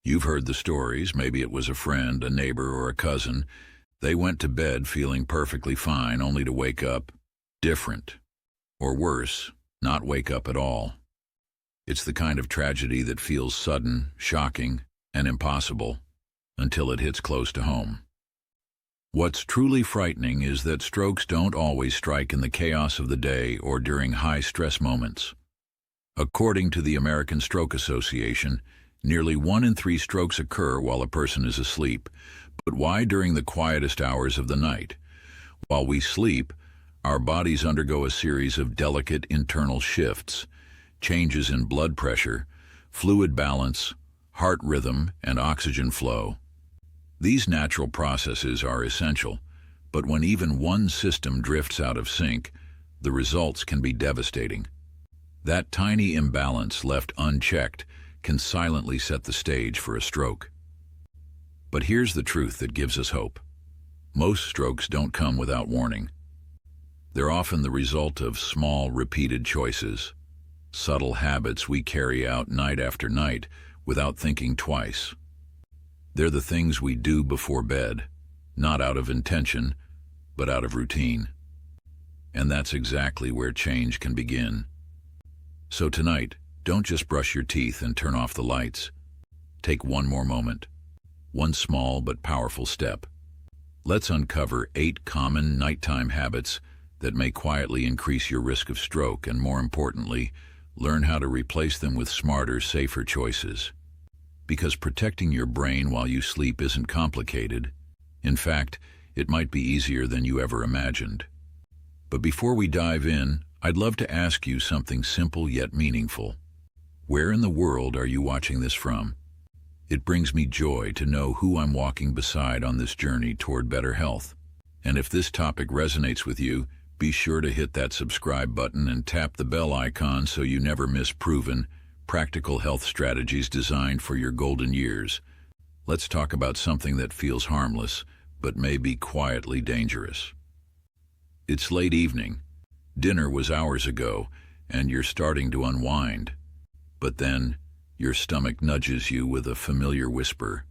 You've heard the stories. Maybe it was a friend, a neighbor, or a cousin. They went to bed feeling perfectly fine, only to wake up different. Or worse, not wake up at all. It's the kind of tragedy that feels sudden, shocking, and impossible until it hits close to home. What's truly frightening is that strokes don't always strike in the chaos of the day or during high-stress moments. According to the American Stroke Association, nearly 1 in 3 strokes occur while a person is asleep. But why during the quietest hours of the night? While we sleep, our bodies undergo a series of delicate internal shifts, changes in blood pressure, fluid balance, heart rhythm, and oxygen flow. These natural processes are essential, but when even one system drifts out of sync, the results can be devastating. That tiny imbalance left unchecked can silently set the stage for a stroke. But here's the truth that gives us hope. Most strokes don't come without warning. They're often the result of small, repeated choices, subtle habits we carry out night after night without thinking twice. They're the things we do before bed, not out of intention, but out of routine. And that's exactly where change can begin. So tonight, don't just brush your teeth and turn off the lights. Take one more moment, one small but powerful step. Let's uncover 8 common nighttime habits that may quietly increase your risk of stroke and, more importantly, learn how to replace them with smarter, safer choices. Because protecting your brain while you sleep isn't complicated. In fact, it might be easier than you ever imagined. But before we dive in, I'd love to ask you something simple yet meaningful. Where in the world are you watching this from? It brings me joy to know who I'm walking beside on this journey toward better health. And if this topic resonates with you, be sure to hit that subscribe button and tap the bell icon so you never miss proven, practical health strategies designed for your golden years. Let's talk about something that feels harmless, but may be quietly dangerous. It's late evening. Dinner was hours ago, and you're starting to unwind. But then, your stomach nudges you with a familiar whisper,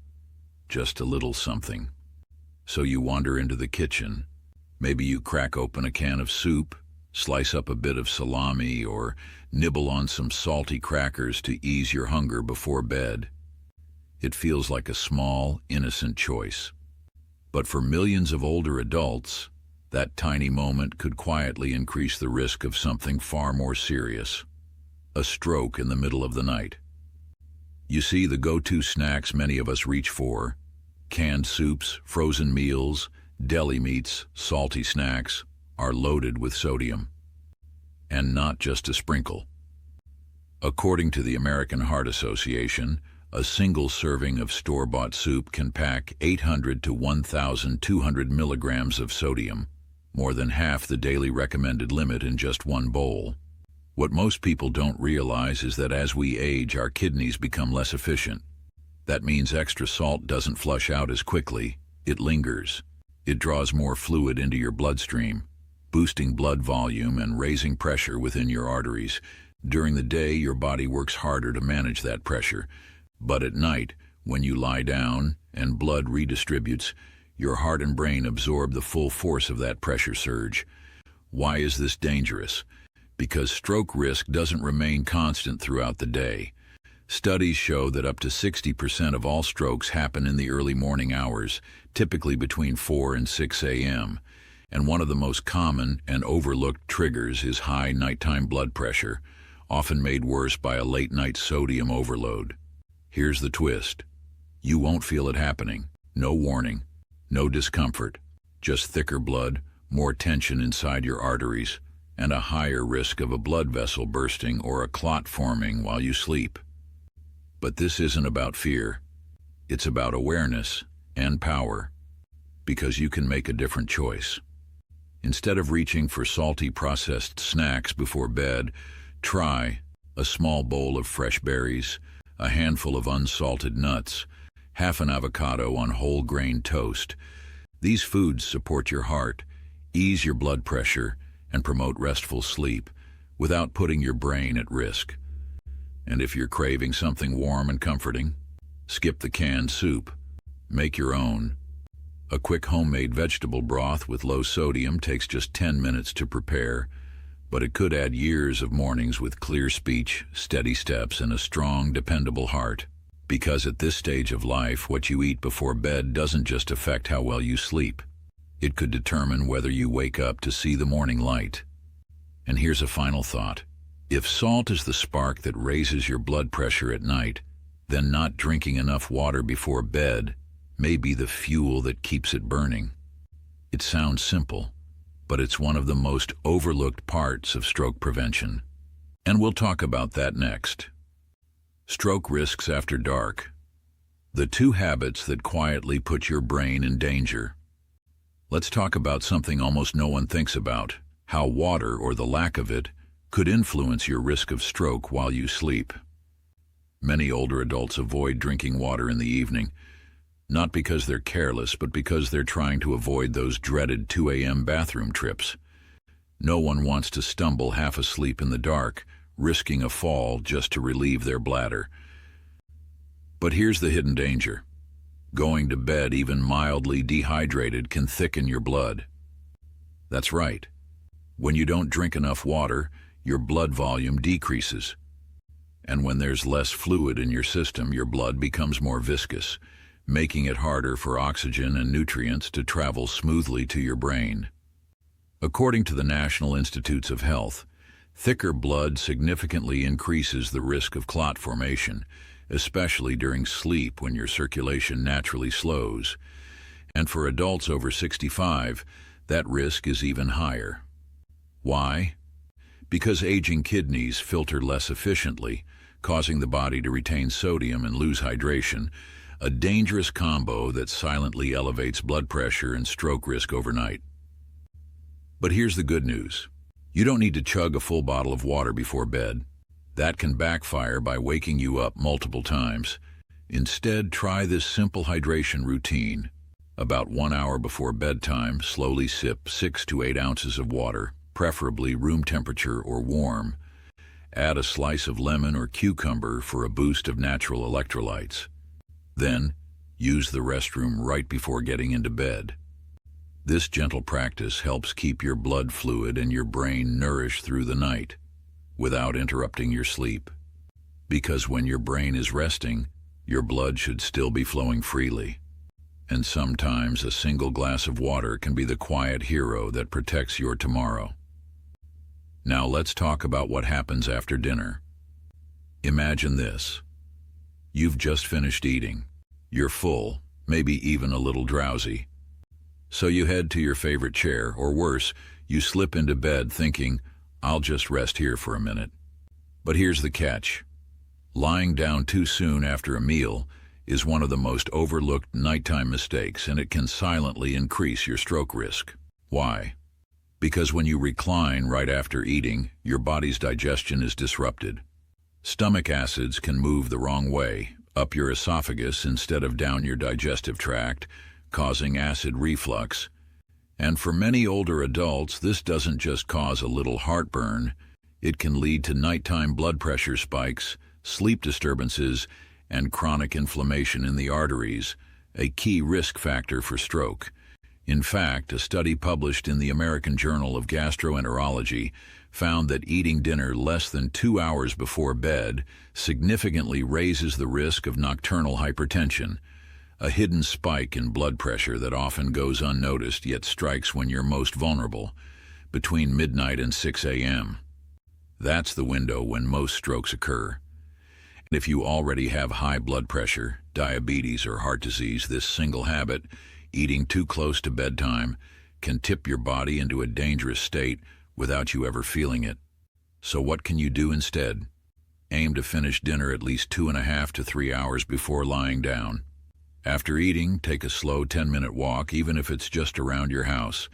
just a little something. So you wander into the kitchen. Maybe you crack open a can of soup, slice up a bit of salami, or nibble on some salty crackers to ease your hunger before bed. It feels like a small, innocent choice. But for millions of older adults, that tiny moment could quietly increase the risk of something far more serious: a stroke in the middle of the night. You see, the go-to snacks many of us reach for, canned soups, frozen meals, deli meats, salty snacks, are loaded with sodium. And not just a sprinkle. According to the American Heart Association, a single serving of store-bought soup can pack 800 to 1,200 milligrams of sodium, more than half the daily recommended limit in just one bowl. What most people don't realize is that as we age, our kidneys become less efficient. That means extra salt doesn't flush out as quickly, it lingers. It draws more fluid into your bloodstream, boosting blood volume and raising pressure within your arteries. During the day, your body works harder to manage that pressure. But at night, when you lie down and blood redistributes, your heart and brain absorb the full force of that pressure surge. Why is this dangerous? Because stroke risk doesn't remain constant throughout the day. Studies show that up to 60% of all strokes happen in the early morning hours, typically between 4 and 6 a.m. And one of the most common and overlooked triggers is high nighttime blood pressure, often made worse by a late-night sodium overload. Here's the twist. You won't feel it happening. No warning, no discomfort, just thicker blood, more tension inside your arteries, and a higher risk of a blood vessel bursting or a clot forming while you sleep. But this isn't about fear. It's about awareness and power, because you can make a different choice. Instead of reaching for salty processed snacks before bed, try a small bowl of fresh berries, a handful of unsalted nuts, half an avocado on whole grain toast. These foods support your heart, ease your blood pressure, and promote restful sleep without putting your brain at risk. And if you're craving something warm and comforting, Skip the canned soup. Make your own. A quick homemade vegetable broth with low sodium takes just 10 minutes to prepare, but it could add years of mornings with clear speech, steady steps, and a strong, dependable heart. Because at this stage of life, what you eat before bed doesn't just affect how well you sleep. It could determine whether you wake up to see the morning light. And here's a final thought. If salt is the spark that raises your blood pressure at night, then not drinking enough water before bed may be the fuel that keeps it burning. It sounds simple, but it's one of the most overlooked parts of stroke prevention. And we'll talk about that next. Stroke risks after dark. The two habits that quietly put your brain in danger. Let's talk about something almost no one thinks about: how water, or the lack of it, could influence your risk of stroke while you sleep. Many older adults avoid drinking water in the evening, not because they're careless, but because they're trying to avoid those dreaded 2 a.m. bathroom trips. No one wants to stumble half asleep in the dark, risking a fall just to relieve their bladder. But here's the hidden danger. Going to bed even mildly dehydrated can thicken your blood. That's right. When you don't drink enough water, your blood volume decreases. And when there's less fluid in your system, your blood becomes more viscous, making it harder for oxygen and nutrients to travel smoothly to your brain. According to the National Institutes of Health, thicker blood significantly increases the risk of clot formation, especially during sleep when your circulation naturally slows. And for adults over 65, that risk is even higher. Why? Because aging kidneys filter less efficiently, causing the body to retain sodium and lose hydration, a dangerous combo that silently elevates blood pressure and stroke risk overnight. But here's the good news. You don't need to chug a full bottle of water before bed. That can backfire by waking you up multiple times. Instead, try this simple hydration routine. About 1 hour before bedtime, slowly sip 6 to 8 ounces of water, preferably room temperature or warm. Add a slice of lemon or cucumber for a boost of natural electrolytes. Then, use the restroom right before getting into bed. This gentle practice helps keep your blood fluid and your brain nourished through the night, without interrupting your sleep. Because when your brain is resting, your blood should still be flowing freely. And sometimes a single glass of water can be the quiet hero that protects your tomorrow. Now let's talk about what happens after dinner. Imagine this. You've just finished eating. You're full, maybe even a little drowsy. So you head to your favorite chair, or worse, you slip into bed thinking, I'll just rest here for a minute. But here's the catch. Lying down too soon after a meal is one of the most overlooked nighttime mistakes, and it can silently increase your stroke risk. Why? Because when you recline right after eating, your body's digestion is disrupted. Stomach acids can move the wrong way, up your esophagus instead of down your digestive tract, causing acid reflux. And for many older adults, this doesn't just cause a little heartburn. It can lead to nighttime blood pressure spikes, sleep disturbances, and chronic inflammation in the arteries, a key risk factor for stroke. In fact, a study published in the American Journal of Gastroenterology found that eating dinner less than 2 hours before bed significantly raises the risk of nocturnal hypertension, a hidden spike in blood pressure that often goes unnoticed yet strikes when you're most vulnerable, between midnight and 6 a.m. That's the window when most strokes occur. And if you already have high blood pressure, diabetes, or heart disease, this single habit, eating too close to bedtime, can tip your body into a dangerous state without you ever feeling it. So what can you do instead? Aim to finish dinner at least 2.5 to 3 hours before lying down. After eating, take a slow 10-minute walk, even if it's just around your house.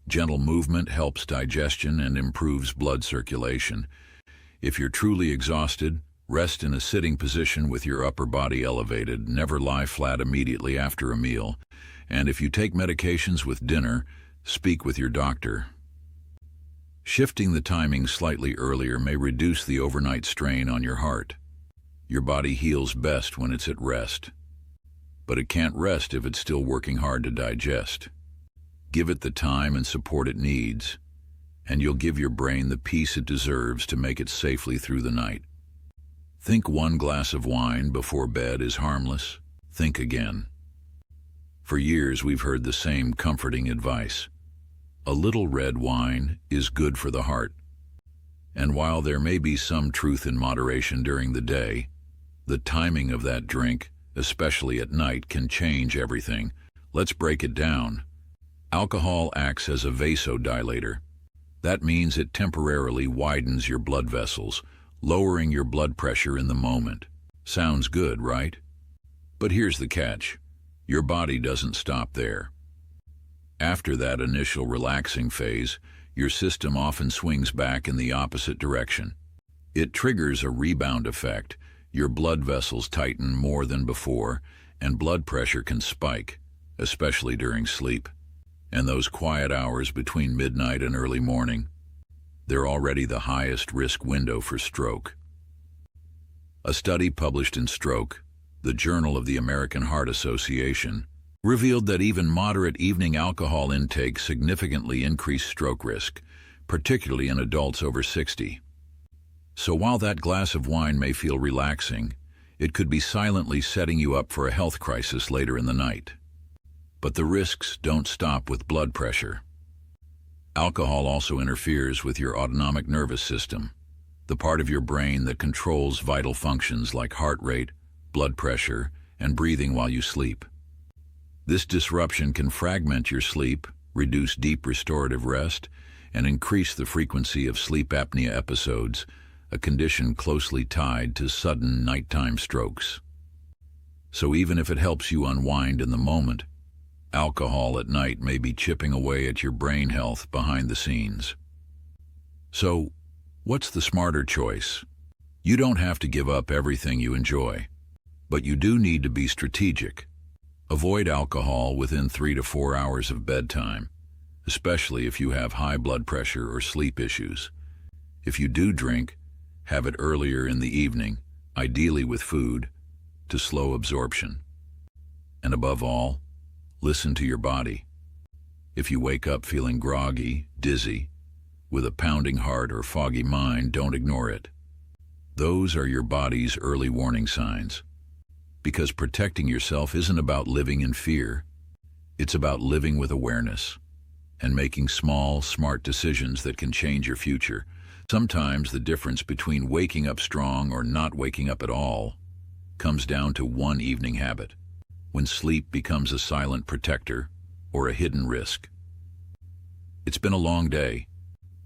Gentle movement helps digestion and improves blood circulation. If you're truly exhausted, rest in a sitting position with your upper body elevated. Never lie flat immediately after a meal. And if you take medications with dinner, speak with your doctor. Shifting the timing slightly earlier may reduce the overnight strain on your heart. Your body heals best when it's at rest. But it can't rest if it's still working hard to digest. Give it the time and support it needs, and you'll give your brain the peace it deserves to make it safely through the night. Think one glass of wine before bed is harmless. Think again. For years we've heard the same comforting advice. A little red wine is good for the heart. And while there may be some truth in moderation during the day, the timing of that drink, especially at night, can change everything. Let's break it down. Alcohol acts as a vasodilator. That means it temporarily widens your blood vessels, lowering your blood pressure in the moment. Sounds good, right? But here's the catch. Your body doesn't stop there. After that initial relaxing phase, your system often swings back in the opposite direction. It triggers a rebound effect. Your blood vessels tighten more than before, and blood pressure can spike, especially during sleep. And those quiet hours between midnight and early morning, they're already the highest risk window for stroke. A study published in Stroke, the Journal of the American Heart Association, revealed that even moderate evening alcohol intake significantly increased stroke risk, particularly in adults over 60. So while that glass of wine may feel relaxing, it could be silently setting you up for a health crisis later in the night. But the risks don't stop with blood pressure. Alcohol also interferes with your autonomic nervous system, the part of your brain that controls vital functions like heart rate, blood pressure, and breathing while you sleep. This disruption can fragment your sleep, reduce deep restorative rest, and increase the frequency of sleep apnea episodes, a condition closely tied to sudden nighttime strokes. So even if it helps you unwind in the moment, alcohol at night may be chipping away at your brain health behind the scenes. So, what's the smarter choice? You don't have to give up everything you enjoy, but you do need to be strategic. Avoid alcohol within 3 to 4 hours of bedtime, especially if you have high blood pressure or sleep issues. If you do drink, have it earlier in the evening, ideally with food, to slow absorption. And above all, listen to your body. If you wake up feeling groggy, dizzy, with a pounding heart or foggy mind, don't ignore it. Those are your body's early warning signs. Because protecting yourself isn't about living in fear. It's about living with awareness and making small, smart decisions that can change your future. Sometimes the difference between waking up strong or not waking up at all comes down to one evening habit, when sleep becomes a silent protector or a hidden risk. It's been a long day.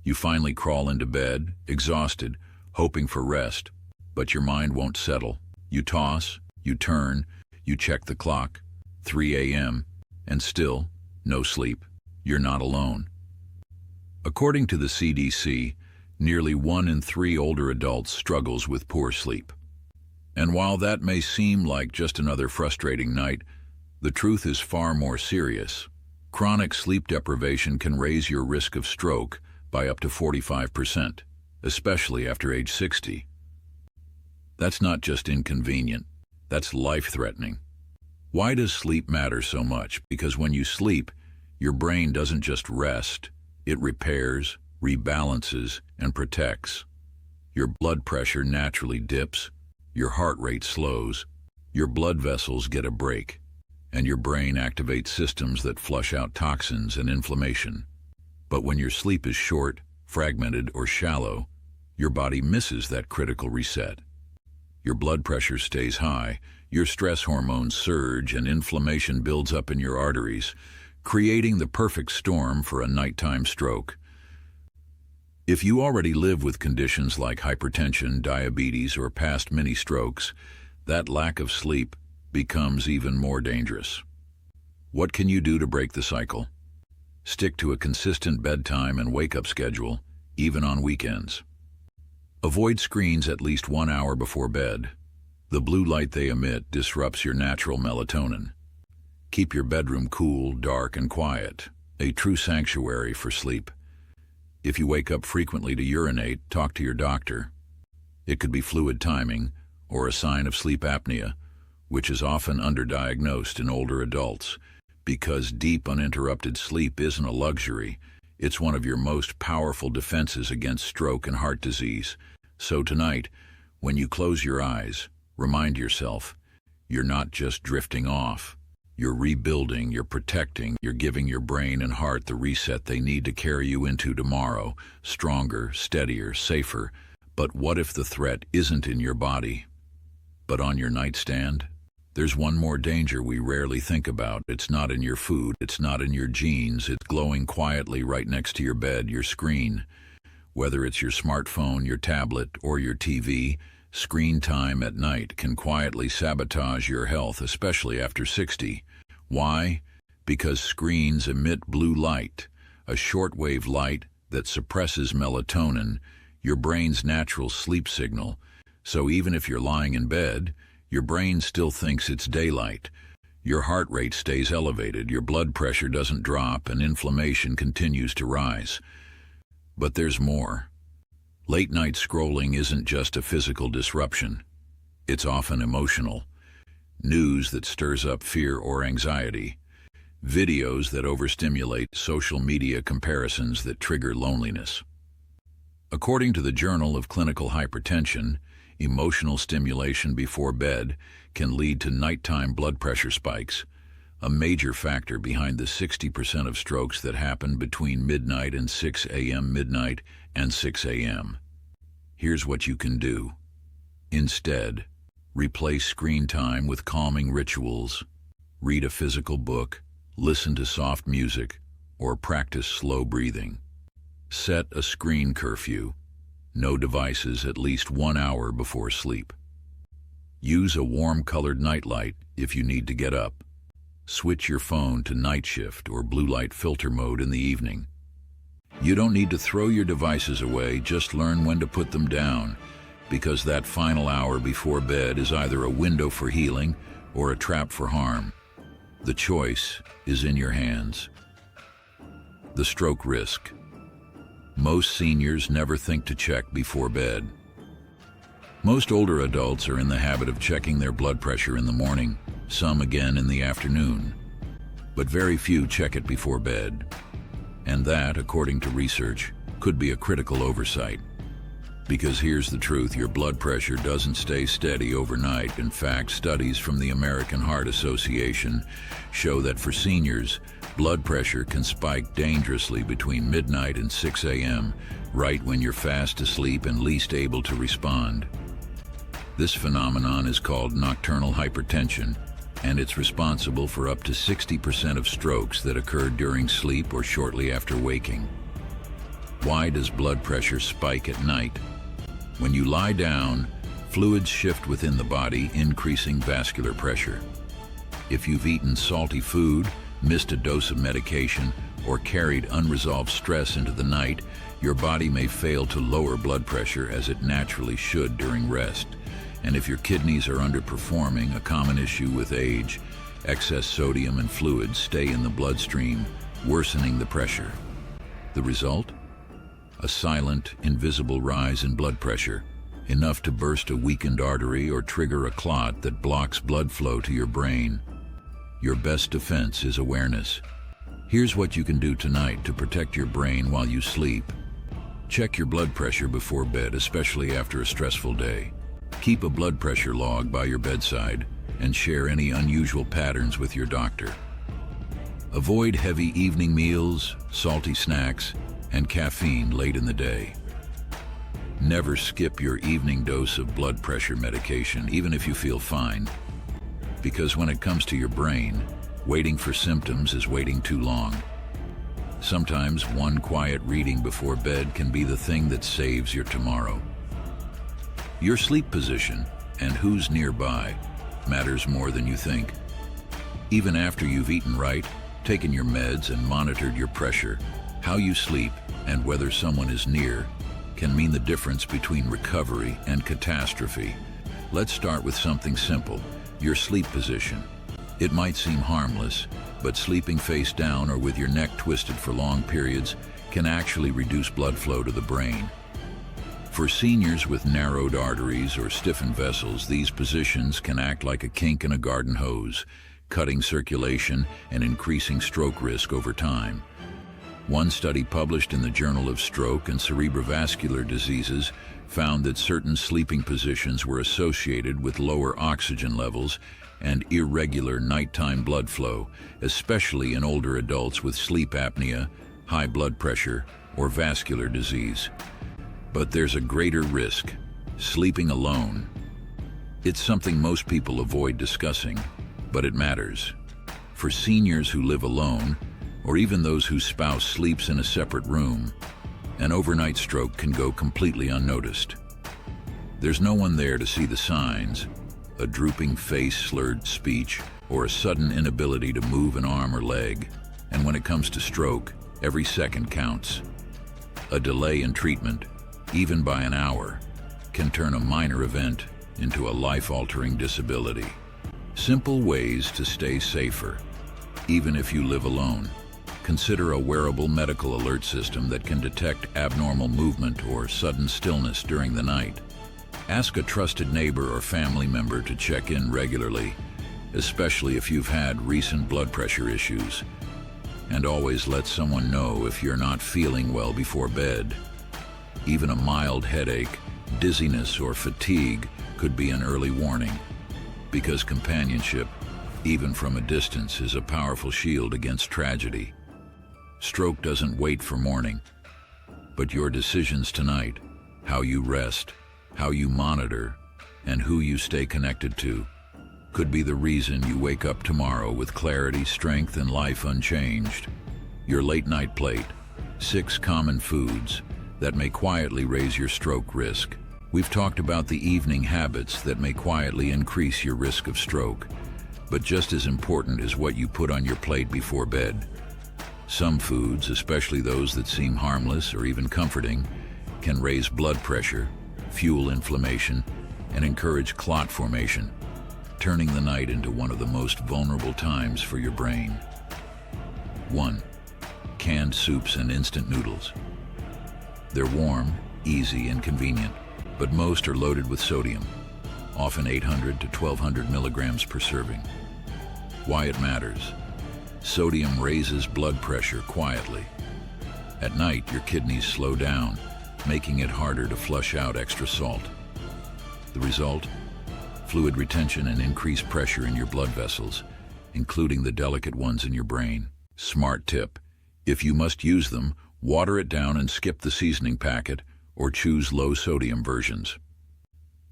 You finally crawl into bed, exhausted, hoping for rest, but your mind won't settle. You toss, you turn, you check the clock, 3 a.m., and still, no sleep. You're not alone. According to the CDC, nearly 1 in 3 older adults struggles with poor sleep. And while that may seem like just another frustrating night, the truth is far more serious. Chronic sleep deprivation can raise your risk of stroke by up to 45%, especially after age 60. That's not just inconvenient, that's life-threatening. Why does sleep matter so much? Because when you sleep, your brain doesn't just rest, it repairs, rebalances, and protects. Your blood pressure naturally dips, your heart rate slows, your blood vessels get a break, and your brain activates systems that flush out toxins and inflammation. But when your sleep is short, fragmented, or shallow, your body misses that critical reset. Your blood pressure stays high, your stress hormones surge, and inflammation builds up in your arteries, creating the perfect storm for a nighttime stroke. If you already live with conditions like hypertension, diabetes, or past mini-strokes, that lack of sleep becomes even more dangerous. What can you do to break the cycle? Stick to a consistent bedtime and wake-up schedule, even on weekends. Avoid screens at least 1 hour before bed. The blue light they emit disrupts your natural melatonin. Keep your bedroom cool, dark, and quiet, a true sanctuary for sleep. If you wake up frequently to urinate, talk to your doctor. It could be fluid timing, or a sign of sleep apnea, which is often underdiagnosed in older adults. Because deep, uninterrupted sleep isn't a luxury, it's one of your most powerful defenses against stroke and heart disease. So tonight, when you close your eyes, remind yourself, you're not just drifting off. You're rebuilding, you're protecting, you're giving your brain and heart the reset they need to carry you into tomorrow, stronger, steadier, safer. But what if the threat isn't in your body, but on your nightstand? There's one more danger we rarely think about. It's not in your food, it's not in your genes, it's glowing quietly right next to your bed, your screen. Whether it's your smartphone, your tablet, or your TV, screen time at night can quietly sabotage your health, especially after 60. Why? Because screens emit blue light, a shortwave light that suppresses melatonin, your brain's natural sleep signal. So even if you're lying in bed, your brain still thinks it's daylight. Your heart rate stays elevated, your blood pressure doesn't drop, and inflammation continues to rise. But there's more. Late-night scrolling isn't just a physical disruption. It's often emotional. News that stirs up fear or anxiety. Videos that overstimulate, social media comparisons that trigger loneliness. According to the Journal of Clinical Hypertension, emotional stimulation before bed can lead to nighttime blood pressure spikes, a major factor behind the 60% of strokes that happen between midnight and 6 a.m. midnight and 6 a.m. Here's what you can do. Instead, replace screen time with calming rituals, read a physical book, listen to soft music, or practice slow breathing. Set a screen curfew. No devices at least 1 hour before sleep. Use a warm-colored nightlight if you need to get up. Switch your phone to night shift or blue light filter mode in the evening. You don't need to throw your devices away, just learn when to put them down, because that final hour before bed is either a window for healing or a trap for harm. The choice is in your hands. The stroke risk. Most seniors never think to check before bed. Most older adults are in the habit of checking their blood pressure in the morning, some again in the afternoon. But very few check it before bed. And that, according to research, could be a critical oversight. Because here's the truth, your blood pressure doesn't stay steady overnight. In fact, studies from the American Heart Association show that for seniors, blood pressure can spike dangerously between midnight and 6 a.m., right when you're fast asleep and least able to respond. This phenomenon is called nocturnal hypertension, and it's responsible for up to 60% of strokes that occur during sleep or shortly after waking. Why does blood pressure spike at night? When you lie down, fluids shift within the body, increasing vascular pressure. If you've eaten salty food, missed a dose of medication, or carried unresolved stress into the night, your body may fail to lower blood pressure as it naturally should during rest. And if your kidneys are underperforming, a common issue with age, excess sodium and fluids stay in the bloodstream, worsening the pressure. The result? A silent, invisible rise in blood pressure, enough to burst a weakened artery or trigger a clot that blocks blood flow to your brain. Your best defense is awareness. Here's what you can do tonight to protect your brain while you sleep. Check your blood pressure before bed, especially after a stressful day. Keep a blood pressure log by your bedside and share any unusual patterns with your doctor. Avoid heavy evening meals, salty snacks, and caffeine late in the day. Never skip your evening dose of blood pressure medication, even if you feel fine. Because when it comes to your brain, waiting for symptoms is waiting too long. Sometimes one quiet reading before bed can be the thing that saves your tomorrow. Your sleep position and who's nearby matters more than you think. Even after you've eaten right, taken your meds, and monitored your pressure, how you sleep and whether someone is near can mean the difference between recovery and catastrophe. Let's start with something simple, your sleep position. It might seem harmless, but sleeping face down or with your neck twisted for long periods can actually reduce blood flow to the brain. For seniors with narrowed arteries or stiffened vessels, these positions can act like a kink in a garden hose, cutting circulation and increasing stroke risk over time. One study published in the Journal of Stroke and Cerebrovascular Diseases found that certain sleeping positions were associated with lower oxygen levels and irregular nighttime blood flow, especially in older adults with sleep apnea, high blood pressure, or vascular disease. But there's a greater risk: sleeping alone. It's something most people avoid discussing, but it matters. For seniors who live alone, or even those whose spouse sleeps in a separate room, an overnight stroke can go completely unnoticed. There's no one there to see the signs: a drooping face, slurred speech, or a sudden inability to move an arm or leg. And when it comes to stroke, every second counts. A delay in treatment, even by an hour, can turn a minor event into a life-altering disability. Simple ways to stay safer, even if you live alone. Consider a wearable medical alert system that can detect abnormal movement or sudden stillness during the night. Ask a trusted neighbor or family member to check in regularly, especially if you've had recent blood pressure issues. And always let someone know if you're not feeling well before bed. Even a mild headache, dizziness, or fatigue could be an early warning, because companionship, even from a distance, is a powerful shield against tragedy. Stroke doesn't wait for morning, but your decisions tonight, how you rest, how you monitor, and who you stay connected to, could be the reason you wake up tomorrow with clarity, strength, and life unchanged. Your late night plate: 6 common foods that may quietly raise your stroke risk. We've talked about the evening habits that may quietly increase your risk of stroke, but just as important is what you put on your plate before bed. Some foods, especially those that seem harmless or even comforting, can raise blood pressure, fuel inflammation, and encourage clot formation, turning the night into one of the most vulnerable times for your brain. 1. Canned soups and instant noodles. They're warm, easy, and convenient, but most are loaded with sodium, often 800 to 1200 milligrams per serving. Why it matters: sodium raises blood pressure quietly. At night, your kidneys slow down, making it harder to flush out extra salt. The result? Fluid retention and increased pressure in your blood vessels, including the delicate ones in your brain. Smart tip: if you must use them, water it down and skip the seasoning packet, or choose low-sodium versions.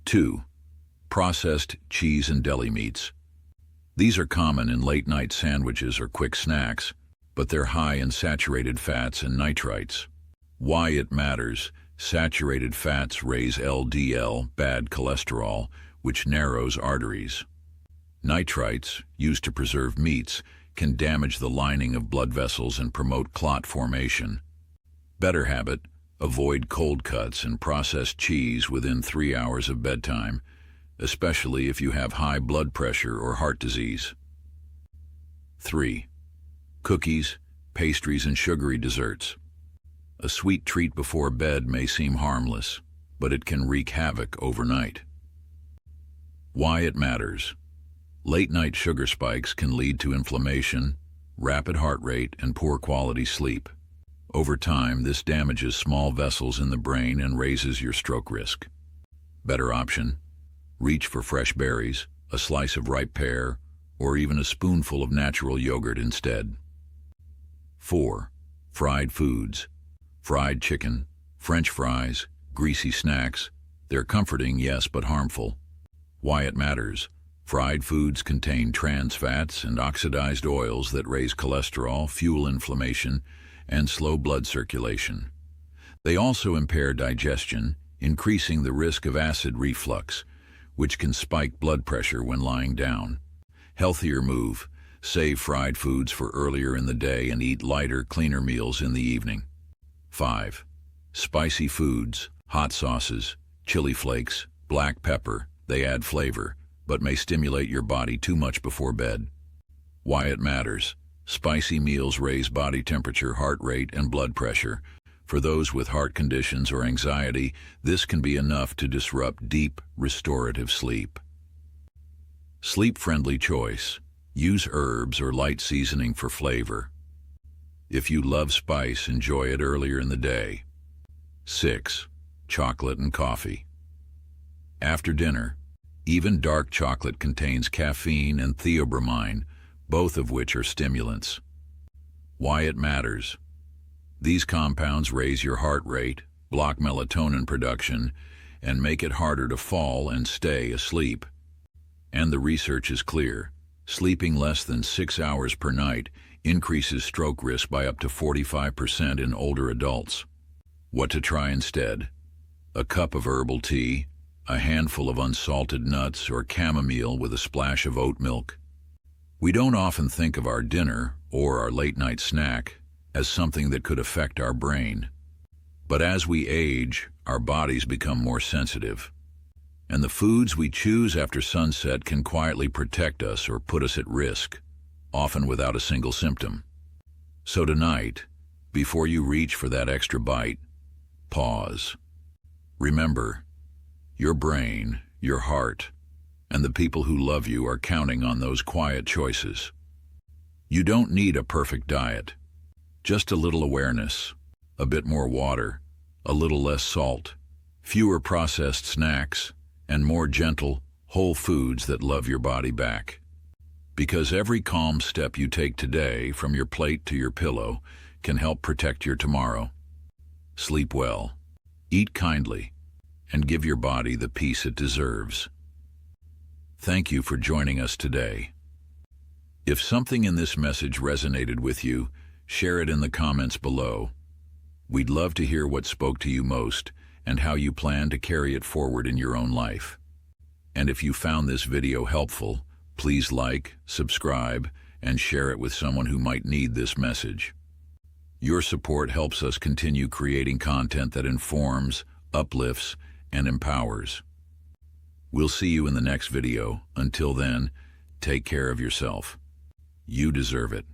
2. Processed cheese and deli meats. These are common in late-night sandwiches or quick snacks, but they're high in saturated fats and nitrites. Why it matters: saturated fats raise LDL, bad cholesterol, which narrows arteries. Nitrites, used to preserve meats, can damage the lining of blood vessels and promote clot formation. Better habit: avoid cold cuts and processed cheese within 3 hours of bedtime, especially if you have high blood pressure or heart disease. 3. Cookies, pastries, and sugary desserts. A sweet treat before bed may seem harmless, but it can wreak havoc overnight. Why it matters: late-night sugar spikes can lead to inflammation, rapid heart rate, and poor quality sleep. Over time, this damages small vessels in the brain and raises your stroke risk. Better option: reach for fresh berries, a slice of ripe pear, or even a spoonful of natural yogurt instead. 4. Fried foods. Fried chicken, French fries, greasy snacks. They're comforting, yes, but harmful. Why it matters: fried foods contain trans fats and oxidized oils that raise cholesterol, fuel inflammation, and slow blood circulation. They also impair digestion, increasing the risk of acid reflux, which can spike blood pressure when lying down. Healthier move: save fried foods for earlier in the day and eat lighter, cleaner meals in the evening. 5. Spicy foods, hot sauces, chili flakes, black pepper. They add flavor, but may stimulate your body too much before bed. Why it matters: spicy meals raise body temperature, heart rate, and blood pressure, For those with heart conditions or anxiety, this can be enough to disrupt deep, restorative sleep. Sleep-friendly choice. Use herbs or light seasoning for flavor. If you love spice, enjoy it earlier in the day. 6. Chocolate and coffee. After dinner, even dark chocolate contains caffeine and theobromine, both of which are stimulants. Why it matters. These compounds raise your heart rate, block melatonin production, and make it harder to fall and stay asleep. And the research is clear. Sleeping less than 6 hours per night increases stroke risk by up to 45% in older adults. What to try instead? A cup of herbal tea, a handful of unsalted nuts, or chamomile with a splash of oat milk. We don't often think of our dinner or our late-night snack as something that could affect our brain. But as we age, our bodies become more sensitive. And the foods we choose after sunset can quietly protect us or put us at risk, often without a single symptom. So tonight, before you reach for that extra bite, pause. Remember, your brain, your heart, and the people who love you are counting on those quiet choices. You don't need a perfect diet. Just a little awareness, a bit more water, a little less salt, fewer processed snacks, and more gentle, whole foods that love your body back. Because every calm step you take today, from your plate to your pillow, can help protect your tomorrow. Sleep well, eat kindly, and give your body the peace it deserves. Thank you for joining us today. If something in this message resonated with you, share it in the comments below. We'd love to hear what spoke to you most and how you plan to carry it forward in your own life. And if you found this video helpful, please like, subscribe, and share it with someone who might need this message. Your support helps us continue creating content that informs, uplifts, and empowers. We'll see you in the next video. Until then, take care of yourself. You deserve it.